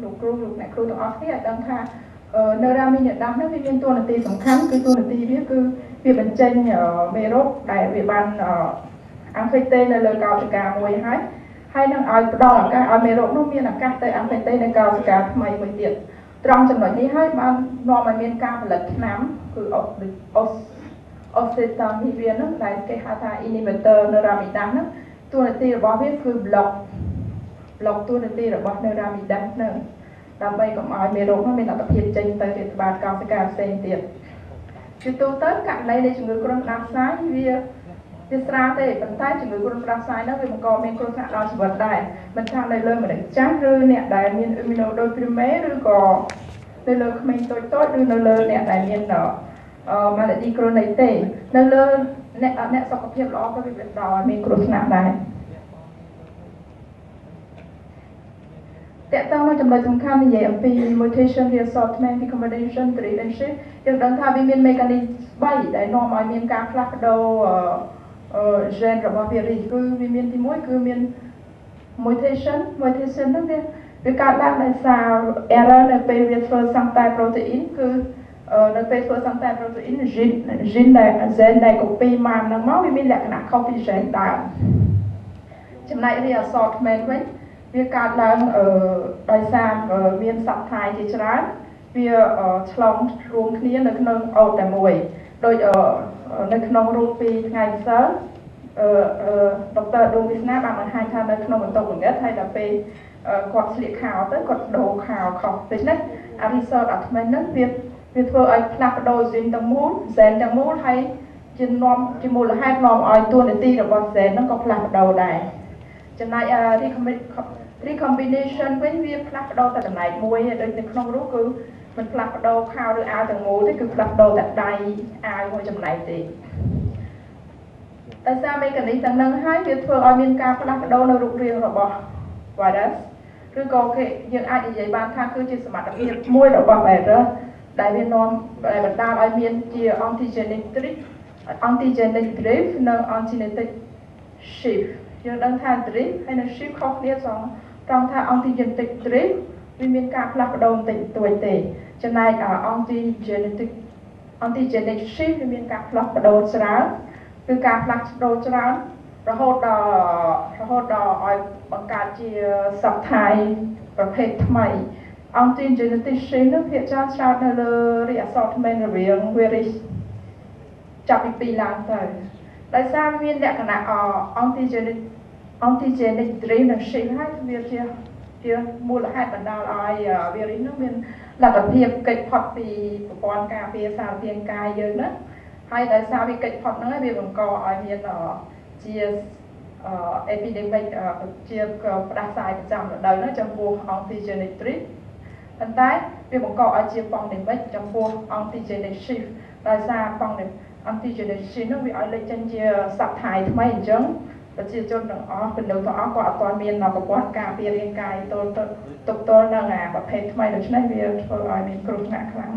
លោកគ្រូលោកអ្នកគ្រូទាំងអស់គ្នាឲ្យដឹងថានៅរ៉ាមីនដាស់នោះវាមានតួនាទីសំខាន់គឺតួនាទីវាគឺវាបញ្ចេញមេរោគដែលវាបានអាំងហ្វេតេនៅលើកោសិកាមួយហើយនឹងឲ្យផ្ដល់ឱកាសឲ្យមេរោគនោះមានឱកាសទៅអាំងហ្វេតេនៅកោសិកាថ្មីមួយទៀតត្រង់ចំណុចនេះហើយបាននាំឲ្យមានការផលិតថ្នាំគឺអូសេតាមីវីននោះដែលគេហៅថា inhibitor នៅរ៉ាមីដាស់នោះតួនាទីរបស់វាគឺ block តួនាទីរបស់នៅរ៉ាមីដាស់នោះដើម្បីកុំឲ្យមេរោគនោះមានលទ្ធភាពចេញទៅរាតត្បាតកោសិកាផ្សេងទៀតជាទូទៅករណីនៃជំងឺគ្រុនផ្ដាសាយវាស្រាលទេប៉ុន្តែជំងឺគ្រុនផ្ដាសាយនោះវាបង្កមានគ្រោះថ្នាក់ដល់ជីវិតដែរមិនថានៅលើមនុស្សចាស់ឬអ្នកដែលមាន immunodeprime ឬក៏នៅលើក្មេងតូចឬនៅលើអ្នកដែលមានmalady chronic ទេនៅលើអ្នកសុខភាពល្អក៏វាបណ្ដាលឲ្យមានគ្រោះថ្នាក់ដែរតើតើនៅចំណុចសំខាន់និយាយអំពី mutation reassortment recombination prevention យើងដឹងថាវាមាន mechanism 3ដែលនាំឲ្យមានការផ្លាស់ប្ដូរgene របស់ virus គឺវាមានទី1គឺមាន mutation នោះវាកើតឡើងដោយសារ error នៅពេលវាធ្វើសង្កែ protein គឺនៅពេលធ្វើសង្កែ protein gene ដែល copy មកហ្នឹងមកវាមានលក្ខណៈខុសពី gene ដើមចំណែក reassortment វិញវាកើតឡើងដោយសារមានសត្វថៃជាច្រើនវាឆ្លងរួមគ្នានៅក្នុងអូតតែមួយដោយនៅក្នុងរូបពីថ្ងៃម្សិលដុកទ័រដួងវាសនាបានបង្ហាញថានៅក្នុងបន្ទប់បង្អិតហើយដល់ពេលគាត់ស្លៀកខោទៅគាត់ដូរខោខុសដូច្នេះអា reassortment ហ្នឹងវាធ្វើឲ្យផ្លាស់ប្ដូរ gene ទាំងមូលហើយជាមូលហេតុនាំឲ្យតួនាទីរបស់ gene ហ្នឹងក៏ផ្លាស់ប្ដូរដែរចំណែក recombination វិញវាផ្លាស់ប្ដូរតែចំណែកមួយដូចនៅក្នុងរូបគឺមិនផ្លាស់ប្ដូរខោឬអាវទាំងមូលទេគឺផ្លាស់ប្ដូរតែដៃអាវមួយចំណែកទេដោយសារ mechanism ទាំងហ្នឹងហើយវាធ្វើឲ្យមានការផ្លាស់ប្ដូរនៅរូបរាងរបស់ virus ឬក៏យើងអាចនិយាយបានថាគឺជាសមត្ថភាពមួយរបស់ virus ដែលវានាំដែលបណ្ដាលឲ្យមានជា antigenic drift និង antigenetic shift យើងដឹងថា drift ហើយនិង shift ខុសគ្នាសងត្រង់ថា antigenetic drift វាមានការផ្លាស់ប្ដូរបន្តិចបន្តួចទេចំណែក antigenic shift វាមានការផ្លាស់ប្ដូរច្រើនគឺការផ្លាស់ប្ដូរច្រើនរហូតដល់ឲ្យបង្កើតជាសត្វថៃប្រភេទថ្មី antigenetic shift នោះភាគច្រើននៅលើ reassortment រវាង virus ចាប់ពី2ឡើងទៅដោយសារមានលក្ខណៈ antigenic drift និង shift ហើយវាជាមូលហេតុបណ្ដាលឲ្យ virus នោះមានលទ្ធភាពគេចផុតពីប្រព័ន្ធការពារសារពាង្គកាយយើងណាហើយដោយសារវាគេចផុតហ្នឹងហើយវាបង្កឲ្យមានជា epidemic ជាផ្ដាសាយប្រចាំរដូវហ្នឹងចំពោះ antigenic drift ប៉ុន្តែវាបង្កឲ្យជា pandemic ចំពោះ antigenic shift ដោយសារ antigenic shift នោះវាឲ្យលេចចេញជាសត្វថៃថ្មីអញ្ចឹងប្រជាជនទាំងអស់ពលរដ្ឋទាំងអស់ក៏អត់ទាន់មានប្រព័ន្ធការពាររាងកាយទល់នឹងអាប្រភេទថ្មីដូច្នេះវាធ្វើឲ្យមានគ្រោះថ្នាក់ខ្លាំង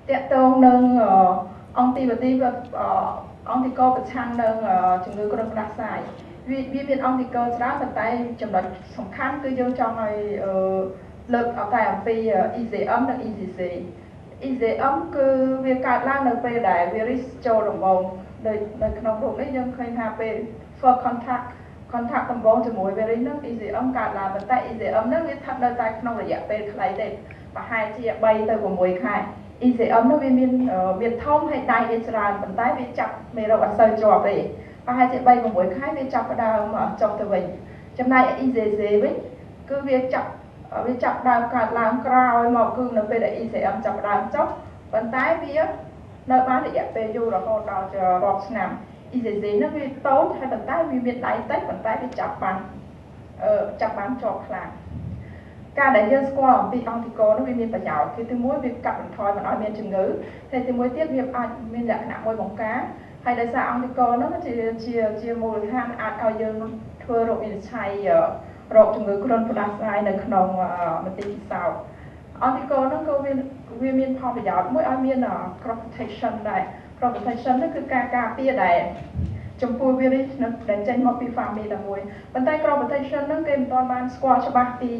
តកតងនឹងantibiotic អង្គកប្រឆាំងនឹងជំងឺគ្រុនផ្ដាសាយវាមានអង្គកច្រើនប៉ុន្តែចំណុចសំខាន់គឺយើងចង់ឲ្យលើកតែអំពី ECM និង ECC ECM គឺវាកើតឡើងនៅពេលដែល virus ចូលដំបូងនៅក្នុងរូបនេះយើងឃើញថាពេល first contact ដំបូងជាមួយ virus ហ្នឹង ECM កើតឡើងប៉ុន្តែ ECM ហ្នឹងវាស្ថិតនៅតែក្នុងរយៈពេលខ្លីទេប្រហែលជា3ទៅ6ខែ ECM នោះវាមានធំហើយដៃវាច្រើនប៉ុន្តែវាចាប់មេរោគអត់សូវជាប់ទេប្រហែលជា3-6ខែវាចាប់ផ្ដើមចុះទៅវិញចំណែក ECC វិញគឺវាចាប់ដើមកើតឡើងក្រោយមកគឺនៅពេលដែល ECM ចាប់ដើមចុះប៉ុន្តែវានៅបានរយៈពេលយូររហូតដល់រាប់ឆ្នាំ ECC នោះវាតូចហើយប៉ុន្តែវាមានដៃតិចប៉ុន្តែវាចាប់បានជាប់ខ្លាំងការដែលយើងស្គាល់អំពីអង្គកនោះវាមានប្រយោជន៍គឺទី1វាកាត់បន្ថយមិនឲ្យមានជំងឺហើយទី1ទៀតវាអាចមានលក្ខណៈមួយបង្ការហើយដោយសារអង្គកនោះជាមូលដ្ឋានអាចឲ្យយើងធ្វើរោគវិនិច្ឆ័យរោគជំងឺគ្រុនផ្ដាសាយនៅក្នុងមន្ទីរពិសោធន៍អង្គកនោះក៏វាមានផលប្រយោជន៍មួយឲ្យមាន crop protection ដែរ crop protection នោះគឺការការពារដែល ចំពោះ virus ដែលចេញមកពី family តែមួយប៉ុន្តែ crop rotation ហ្នឹងគេមិនទាន់បានស្គាល់ច្បាស់ពី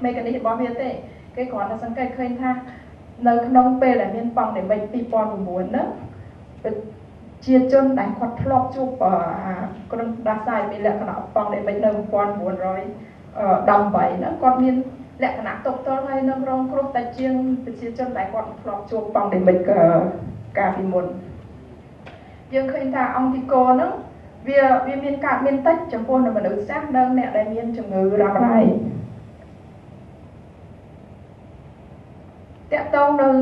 mechanism របស់វាទេគេគ្រាន់តែសង្កេតឃើញថានៅក្នុងពេលដែលមាន pandemic 2009ហ្នឹងជាជនដែលគាត់ធ្លាប់ជួបគ្រុនផ្ដាសាយមានលក្ខណៈ pandemic នៅ1918ហ្នឹងគាត់មានលក្ខណៈទុកទល់ហើយនឹងរងគ្រោះតែជាងប្រជាជនដែលគាត់ធ្លាប់ជួប pandemic កាលពីមុនយើងឃើញថាអង្គទីកូហ្នឹងវាមានកើតមានតិចចំពោះនៅមនុស្សចាស់និងអ្នកដែលមានជំងឺរ៉ាំរ៉ៃតកតងនឹង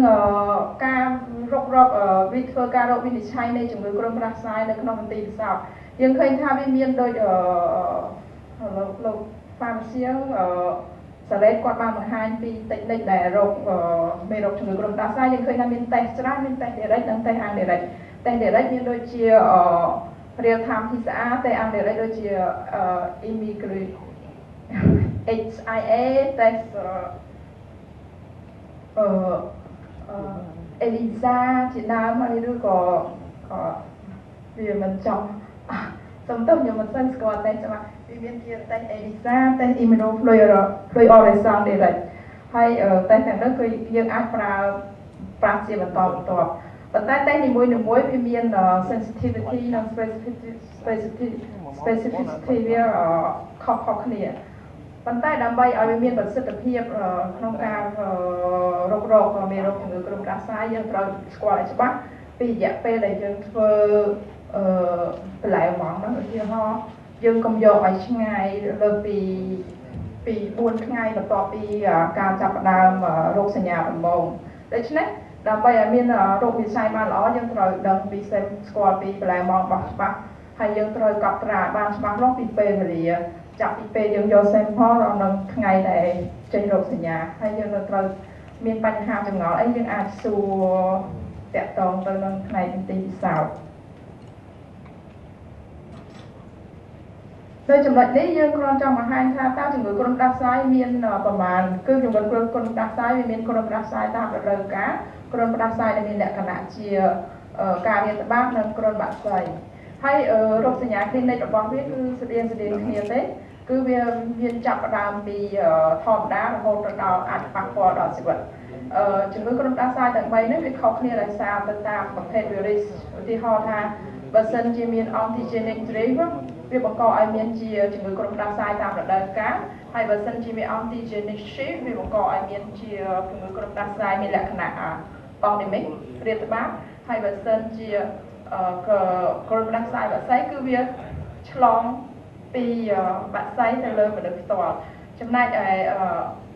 ការរករកវិធ្វើការរកវិនិច្ឆ័យនៃជំងឺគ្រុនផ្ដាសាយនៅក្នុងមន្ទីរពិសោធន៍យើងឃើញថាវាមានដូចលោកហ្វាមសៀងសារ៉េតគាត់បានបង្ហាញពីតិចនិចដែលរកមេរោគជំងឺគ្រុនផ្ដាសាយយើងឃើញថាមានតេស្តច្រើនមានតេស្ត direct និងតេស្ត indirect តេស្ត direct មានដូចជាreal time PCR តេស្ត indirect ដូចជាimmigration HIA តេស្តអេលីហ្សាជាដើមហើយឬក៏វាមិនចំសំទោសខ្ញុំមិនសូវស្គាល់តែច្បាស់វាមានជាតេស្តអេលីហ្សាតេស្ត immunofluorescence direct ហើយតេស្តទាំងនោះគឺយើងអាចប្រើជាបន្តបន្ទាប់ប៉ុន្តែតេស្តនីមួយៗវាមាន sensitivity និង specificity វាខុសៗគ្នាប៉ុន្តែដើម្បីឲ្យវាមានប្រសិទ្ធភាពក្នុងការរករកមេរោគជំងឺគ្រុនផ្ដាសាយយើងត្រូវស្គាល់ឲ្យច្បាស់ពីរយៈពេលដែលយើងធ្វើបន្លែហ្មងហ្នឹងឧទាហរណ៍យើងកុំយកឲ្យឆ្ងាយលើពី4ថ្ងៃបន្ទាប់ពីការចាប់ផ្ដើមរោគសញ្ញាដំបូងដូច្នេះដើម្បីឲ្យមានរោគវិស័យបានល្អយើងត្រូវដឹងពីស្គាល់ពីបន្លែហ្មងរបស់ច្បាស់ហើយយើងត្រូវកត់ត្រាបានច្បាស់លាស់ពីពេលវេលាចាប់ពីពេលយើងយក sample ដល់នឹងថ្ងៃដែលចេញរោគសញ្ញាហើយយើងត្រូវមានបញ្ហាចម្ងល់អីយើងអាចសួរតាក់ទងទៅនឹងផ្នែកមន្ទីរពិសោធន៍នៅចំណុចនេះយើងគ្រាន់ចង់បង្ហាញថាតើជំងឺគ្រុនផ្ដាសាយមានប្រមាណគឺជំងឺគ្រុនផ្ដាសាយវាមានគ្រុនផ្ដាសាយតាមរដូវកាលគ្រុនផ្ដាសាយដែលមានលក្ខណៈជាការរាតត្បាតនិងគ្រុនបាក់សីហើយរោគសញ្ញា clinic របស់វាគឺស្តៀងគ្នាទេគឺវាមានចាប់ផ្ដើមពីធម្មតារហូតដល់អាចប៉ះពាល់ដល់ជីវិតជំងឺគ្រុនផ្ដាសាយទាំង3នេះវាខុសគ្នាដោយសារទៅតាមប្រភេទ virus ឧទាហរណ៍ថាបើសិនជាមាន antigenic drive វាបង្កឲ្យមានជាជំងឺគ្រុនផ្ដាសាយតាមរដូវកាលហើយបើសិនជាមាន antigenic shift វាបង្កឲ្យមានជាជំងឺគ្រុនផ្ដាសាយមានលក្ខណៈ pandemic រាតត្បាតហើយបើសិនជាគ្រុនផ្ដាសាយបាក់សីគឺវាឆ្លងពីបាក់សីទៅលើមនុស្សផ្ទាល់ចំណែកឯ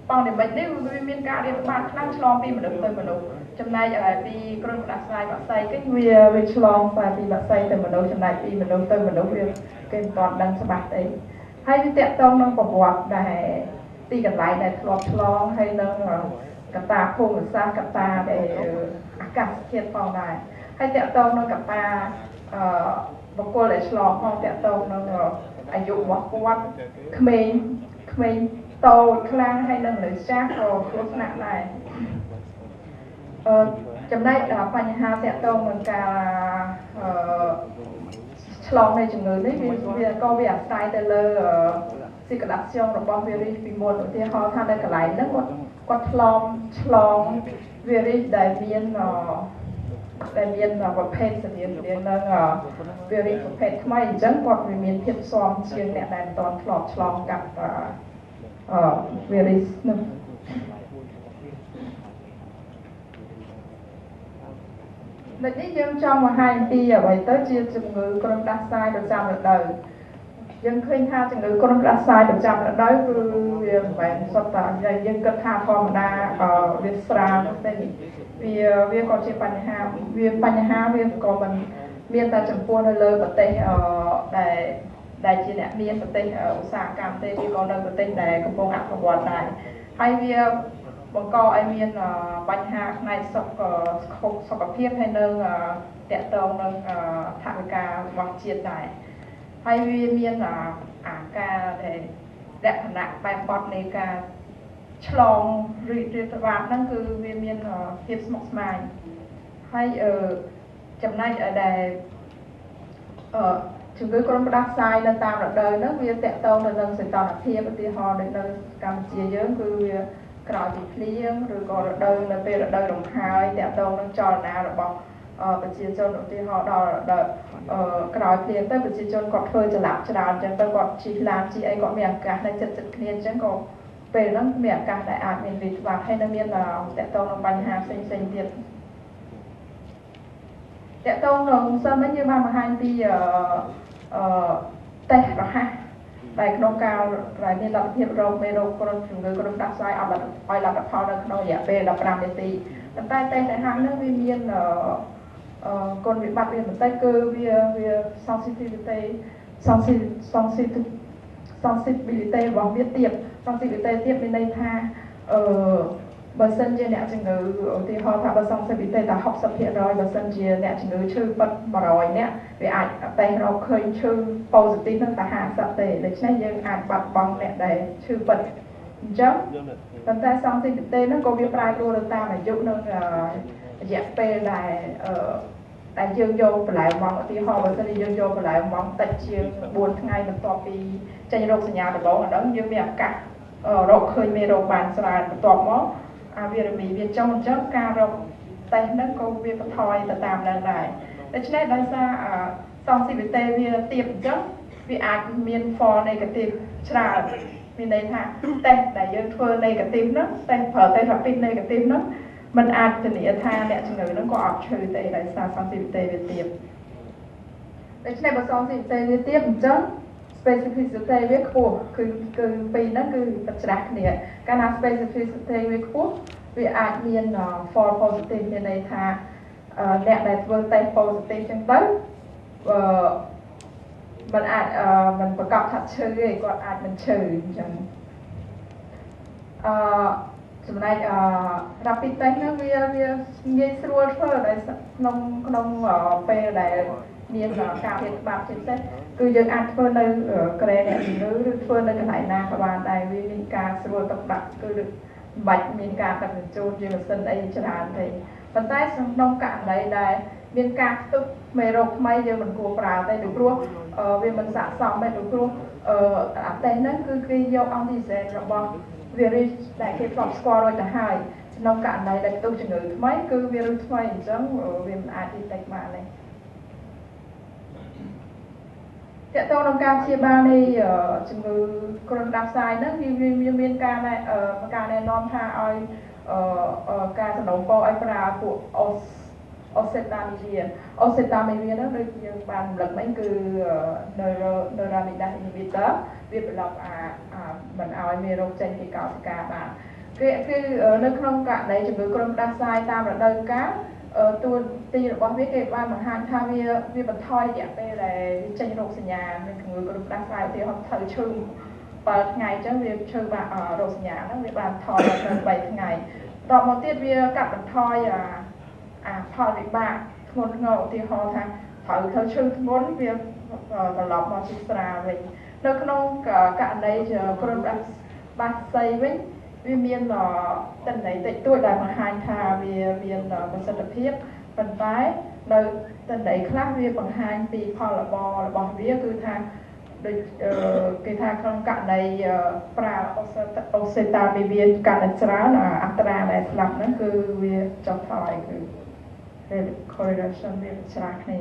pandemic នេះវាមានការរាតត្បាតខ្លាំងឆ្លងពីមនុស្សទៅមនុស្សចំណែកឯពីគ្រុនផ្ដាសាយបាក់សីគេវាឆ្លងពីបាក់សីទៅមនុស្សចំណែកពីមនុស្សទៅមនុស្សវាគេមិនទាន់ដឹងច្បាស់ទេហើយវាតាក់ទងនឹងប្រវត្តិដែលទីកន្លែងដែលធ្លាប់ឆ្លងហើយនឹងកត្តាភូមិសាស្ត្រកត្តាដែលអាកាសធាតុផងដែរហើយតាក់ទងនឹងកត្តាបុគ្គលដែលឆ្លងផងតាក់ទងនឹងអាយុរបស់គាត់ក្មេងតូចខ្លាំងហើយនឹងមនុស្សចាស់ក៏គ្រោះថ្នាក់ដែរចំណែកបញ្ហាតាក់ទងនឹងការឆ្លងនៃជំងឺនេះវាក៏វាអាស្រ័យទៅលើcirculation របស់ virus ពីមុនឧទាហរណ៍ថានៅកន្លែងហ្នឹងគាត់ឆ្លង virus ដែលមានប្រភេទស្តៀងនឹង virus ប្រភេទថ្មីអញ្ចឹងគាត់វាមានភាពស៊ាំជាងអ្នកដែលមិនទាន់ធ្លាប់ឆ្លងកាត់ virus នោះដូចនេះយើងចង់បង្ហាញពីអ្វីទៅជាជំងឺគ្រុនផ្ដាសាយប្រចាំរដូវយើងឃើញថាជំងឺគ្រុនផ្ដាសាយប្រចាំរដូវគឺវាមិនមែនសុទ្ធតែយើងគិតថាធម្មតាវាស្រាលទេវាក៏ជាបញ្ហាវាក៏មិនមានតែចំពោះនៅលើប្រទេសដែលជាអ្នកមានប្រទេសឧស្សាហកម្មទេវាក៏នៅប្រទេសដែលកំពុងអភិវឌ្ឍដែរហើយវាបង្កឲ្យមានបញ្ហាផ្នែកសុខភាពហើយនឹងតាក់ទងនឹងថវិការបស់ជាតិដែរហើយវាមានអាការដែលលក្ខណៈបែបបទនៃការឆ្លងរាតត្បាតហ្នឹងគឺវាមានភាពស្មុគស្មាញហើយចំណែកដែល ជំងឺគ្រុនផ្ដាសាយនៅតាមរដូវហ្នឹងវាតកតងទៅនឹងសីតុណ្ហភាពឧទាហរណ៍ដូចនៅកម្ពុជាយើងគឺវាក្រោយពីភ្លៀងឬក៏រដូវនៅពេលរដូវរំហើយតកតងនឹងចលនារបស់ប្រជាជនឧទាហរណ៍ដល់ក្រោយភ្លៀងទៅប្រជាជនគាត់ធ្វើចល័តច្រើនអញ្ចឹងទៅគាត់ជិះឡានជិះអីគាត់មានឱកាសនៅចិត្តគ្នាអញ្ចឹងក៏ពេលហ្នឹងមានឱកាសដែលអាចមានវិបត្តិហើយនៅមានតកតងនឹងបញ្ហាផ្សេងៗទៀតតកតងនឹងសិនមិញយើងបានបង្ហាញពីតេស្តរហ័សតែក្នុងការដែលមានលទ្ធភាពរោគមេរោគគ្រុនជំងឺគ្រុនផ្ដាសាយឲ្យលទ្ធផលនៅក្នុងរយៈពេល15នាទីប៉ុន្តែតេស្តរហ័សនោះវាមានគុណវិបត្តិវាបន្តិចគឺវា sensitivity របស់វាទាប sensitivity ទាបមានន័យថាបើសិនជាអ្នកជំងឺឧទាហរណ៍ថាបើ sensitivity តែ 60% បើសិនជាអ្នកជំងឺឈឺពិត100នាក់វាអាចតេស្តរកឃើញឈឺ positive នឹងតែ50ទេដូច្នេះយើងអាចបាត់បង់អ្នកដែលឈឺពិតអញ្ចឹងប៉ុន្តែ sensitivity ហ្នឹងក៏វាប្រែប្រួលទៅតាមអាយុនិងរយៈពេលដែលយើងយកបន្លែម៉ង់ឧទាហរណ៍បើសិនជាយើងយកបន្លែម៉ង់តិចជាង4ថ្ងៃបន្ទាប់ពីចេញរោគសញ្ញាដំបូងអាហ្នឹងយើងមានឱកាសរកឃើញមេរោគបានច្រើនបន្ទាប់មកអាវីរមីវាចុះអញ្ចឹងការរកតេស្តហ្នឹងក៏វាបន្ថយទៅតាមនឹងដែរដូច្នេះដោយសារsensitivity វាទាបអញ្ចឹងវាអាចមាន false negative ច្រើនមានន័យថាតេស្តដែលយើងធ្វើ negative ហ្នឹងតេស្តប្រើតេស្ត rapid negative ហ្នឹងมันអាចធានាថាអ្នកជំងឺហ្នឹងក៏អត់ឈឺទេដោយសារ sensitivity វាទាបដូច្នេះបើ sensitivity វាទាបអញ្ចឹង specificity វាខ្ពស់គឺពីរហ្នឹងគឺប្រច្រាស់គ្នាកាលណា specificity វាខ្ពស់វាអាចមាន false positive មានន័យថាអ្នកដែលធ្វើ test positive ចឹងទៅมันអាចมันប្រកបថាឈឺទេគាត់អាចមិនឈឺអញ្ចឹងចំណែកrapid test ហ្នឹងវាងាយស្រួលធ្វើដោយក្នុងពេលដែលមានការរៀបច្បាប់ផ្សេងៗគឺយើងអាចធ្វើនៅក្រែអ្នកជំងឺឬធ្វើនៅកន្លែងណាក៏បានដែរវាមានការស្រួលទុកដាក់គឺមិនបាច់មានការដឹកជញ្ជូនជាម៉ាស៊ីនអីច្រើនទេប៉ុន្តែក្នុងករណីដែលមានការផ្ទុកមេរោគថ្មីយើងមិនគួរប្រើទេពីព្រោះវាមិនស័ក្តិសមទេពីព្រោះអាតេស្តហ្នឹងគឺគេយកអង់ទីហ្សែនរបស់ virus ដែលគេធ្លាប់ស្គាល់រួចទៅហើយក្នុងករណីដែលផ្ទុកជំងឺថ្មីគឺ virus ថ្មីអញ្ចឹងវាមិនអាច detect បានទេតកតងនឹងការព្យាបាលនៃជំងឺគ្រុនផ្ដាសាយហ្នឹងវាមានការណែនាំថាឲ្យការសំណូមពរឲ្យប្រើពួកអូសេតាមីវីហ្នឹងដូចយើងបានរំលឹកមិញគឺ neuraminidase inhibitor វាប្លុកមិនឲ្យមេរោគចេញពីកោសិកាបានគឺនៅក្នុងករណីជំងឺគ្រុនផ្ដាសាយតាមរដូវកាលតួនាទីរបស់វាគេបានបង្ហាញថាវាបន្ថយរយៈពេលដែលចេញរោគសញ្ញានៃជំងឺគ្រុនផ្ដាសាយឧទាហរណ៍ត្រូវឈឺ7ថ្ងៃអញ្ចឹងវាឈឺបានរោគសញ្ញាហ្នឹងវាបានថយដល់3ថ្ងៃតបមកទៀតវាកាត់បន្ថយផលវិបាកធ្ងន់ធ្ងរឧទាហរណ៍ថាត្រូវឈឺធ្ងន់វាត្រឡប់មកជាស្រាលវិញនៅក្នុងករណីគ្រុនផ្ដាសាយវិញវាមានតន័យតិចតួចដែលបង្ហាញថាវាមានប្រសិទ្ធភាពប៉ុន្តែនៅតន័យខ្លះវាបង្ហាញពីផលល្អរបស់វាគឺថាដូចគេថាក្នុងករណីប្រើអូសេតាមីវីនកាន់តែច្រើនអត្រាដែលស្លាប់ហ្នឹងគឺវាចុះថយគឺ correlation វាឆ្លាស់គ្នា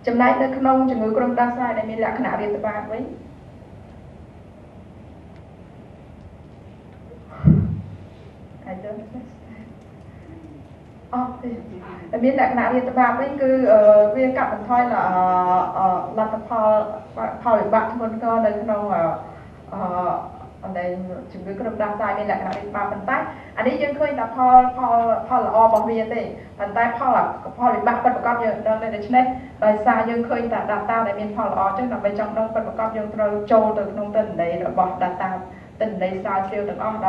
ចំណែកនៅក្នុងជំងឺគ្រុនផ្ដាសាយដែលមានលក្ខណៈរាតត្បាតវិញតែមានលក្ខណៈរាតត្បាតវិញគឺវាកាត់បន្ថយលទ្ធផលវិបាកធ្ងន់ធ្ងរនៅក្នុងដែលជំងឺគ្រុនផ្ដាសាយមានលក្ខណៈរាតត្បាតប៉ុន្តែអានេះយើងឃើញតែផលល្អរបស់វាទេប៉ុន្តែផលវិបាកពិតប្រាកដយើងដឹងទេដូច្នេះដោយសារយើងឃើញតែ data ដែលមានផលល្អអញ្ចឹងដើម្បីចង់ដឹងពិតប្រាកដយើងត្រូវចូលទៅក្នុងទិន្នន័យរបស់ data ទិន្នន័យស្រាវជ្រាវទាំងអស់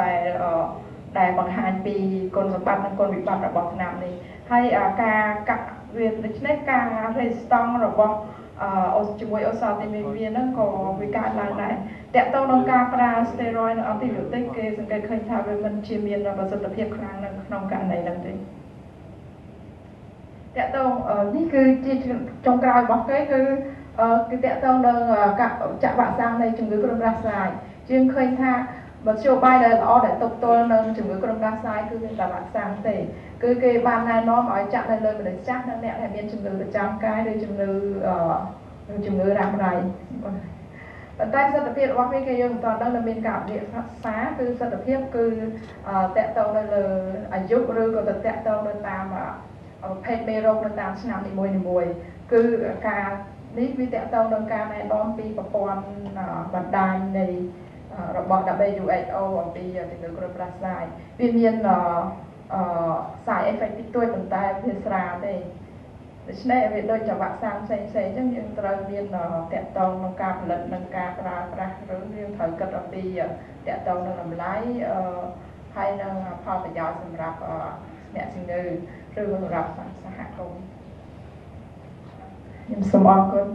ដែលបង្ហាញពីគុណសម្បត្តិនិងគុណវិបត្តិរបស់ថ្នាំនេះហើយការកាត់វាដូច្នេះការ resistance របស់ជាមួយអូសាទីមីវីហ្នឹងក៏វាកើតឡើងដែរតកតងនឹងការប្រើ steroid និង antibiotic គេសង្កេតឃើញថាវាមិនជាមានប្រសិទ្ធភាពខ្លាំងនៅក្នុងករណីហ្នឹងទេតកតងនេះគឺជាចុងក្រោយរបស់គេគឺ គឺតកតងនឹងចាក់វ៉ាក់សាំងនៃជំងឺគ្រុនផ្ដាសាយយើងឃើញថាមធ្យោបាយដែលល្អដែលទប់ទល់នឹងជំងឺគ្រុនផ្ដាសាយគឺមានតែវ៉ាក់សាំងទេគឺគេបានណែនាំឲ្យចាក់នៅលើមនុស្សចាស់និងអ្នកដែលមានជំងឺប្រចាំកាយឬជំងឺរ៉ាំរ៉ៃប៉ុន្តែសិទ្ធិភាពរបស់វាគេយើងមិនទាន់ដឹងនៅមានការវិភាគសាគឺសិទ្ធិភាពគឺតកតងនៅលើអាយុឬក៏តកតងនៅតាមភេទមេរោគនៅតាមឆ្នាំនីមួយៗគឺការនេះវាតកតងនឹងការណែនាំពីប្រព័ន្ធបណ្ដាញនៃរបស់ WHO អំពីជំងឺគ្រុនផ្ដាសាយវាមានside effect តិចតួចប៉ុន្តែវាស្រាលទេដូច្នេះវាដូចជាវ៉ាក់សាំងផ្សេងៗអញ្ចឹងយើងត្រូវមានតកតងក្នុងការផលិតនិងការប្រើប្រាស់ឬយើងត្រូវគិតអំពីតកតងនឹងតម្លៃហើយនឹងផលប្រយោជន៍សម្រាប់អ្នកជំងឺឬសម្រាប់សហគមន៍ខ្ញុំសូមអរគុណ